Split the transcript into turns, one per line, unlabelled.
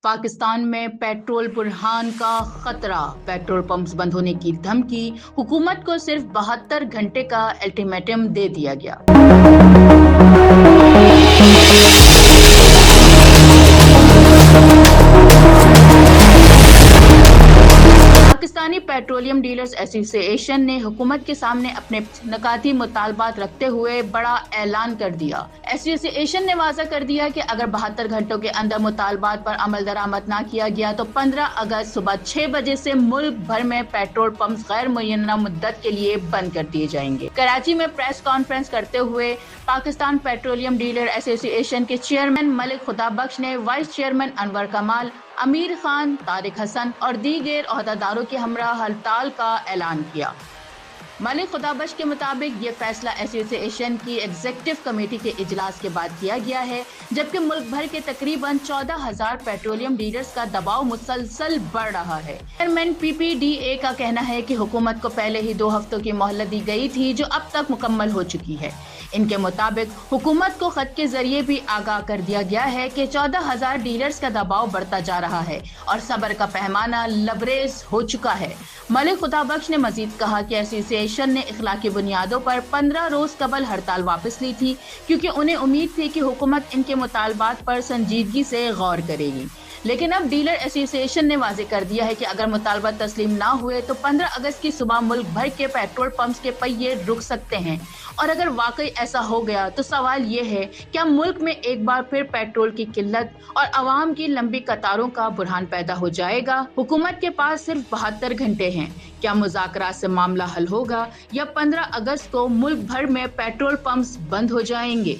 पाकिस्तान में पेट्रोल बुरहान का खतरा, पेट्रोल पंप्स बंद होने की धमकी, हुकूमत को सिर्फ 72 घंटे का अल्टीमेटम दे दिया गया। पाकिस्तानी पेट्रोलियम डीलर्स एसोसिएशन ने हुकूमत के सामने अपने नकाती मुतालबात रखते हुए बड़ा ऐलान कर दिया। एसोसिएशन ने वाज़ा कर दिया कि अगर 72 घंटों के अंदर मुतालबात पर अमल दरामद न किया गया तो 15 अगस्त सुबह 6 बजे से मुल्क भर में पेट्रोल पंप्स गैर मुय्यना मुद्दत के लिए बंद कर दिए जाएंगे। कराची में प्रेस कॉन्फ्रेंस करते हुए पाकिस्तान पेट्रोलियम डीलर एसोसिएशन के चेयरमैन मलिक खुदाबख्श ने वाइस चेयरमैन अनवर कमाल, अमीर खान, तारिक हसन और दीगर ओहदेदारों के हमरा हड़ताल का ऐलान किया। मलिक खुदाबख्श के मुताबिक ये फैसला एसोसिएशन की एग्जीक्यूटिव कमेटी के इजलास के बाद किया गया है, जबकि मुल्क भर के तकरीबन 14,000 पेट्रोलियम डीलर्स का दबाव मुसलसल बढ़ रहा है। चेयरमैन पीपीडीए का कहना है कि हुकूमत को पहले ही 2 हफ्तों की मोहलत दी गई थी, जो अब तक मुकम्मल हो चुकी है। इनके मुताबिक हुकूमत को खत के जरिए भी आगाह कर दिया गया है कि 14,000 डीलर्स का दबाव बढ़ता जा रहा है और सब्र का पैमाना लबरेज हो चुका है। मलिक खुदाबख्श ने मजीद कहा कि एसोसिएशन ने इखलाकी बुनियादों पर 15 रोज कबल हड़ताल वापस ली थी, क्योंकि उन्हें उम्मीद थी कि हुकूमत इनके मुतालबात पर संजीदगी से गौर करेगी। लेकिन अब डीलर एसोसिएशन ने वाजे कर दिया है कि अगर मुतालबा तस्लीम ना हुए तो 15 अगस्त की सुबह मुल्क भर के पेट्रोल पंप्स के पहिए रुक सकते हैं। और अगर वाकई ऐसा हो गया तो सवाल ये है, क्या मुल्क में एक बार फिर पेट्रोल की किल्लत और अवाम की लंबी कतारों का बुरहान पैदा हो जाएगा? हुकूमत के पास सिर्फ 72 घंटे हैं। क्या मुज़ाकरात से मामला हल होगा या 15 अगस्त को मुल्क भर में पेट्रोल पंप्स बंद हो जाएंगे?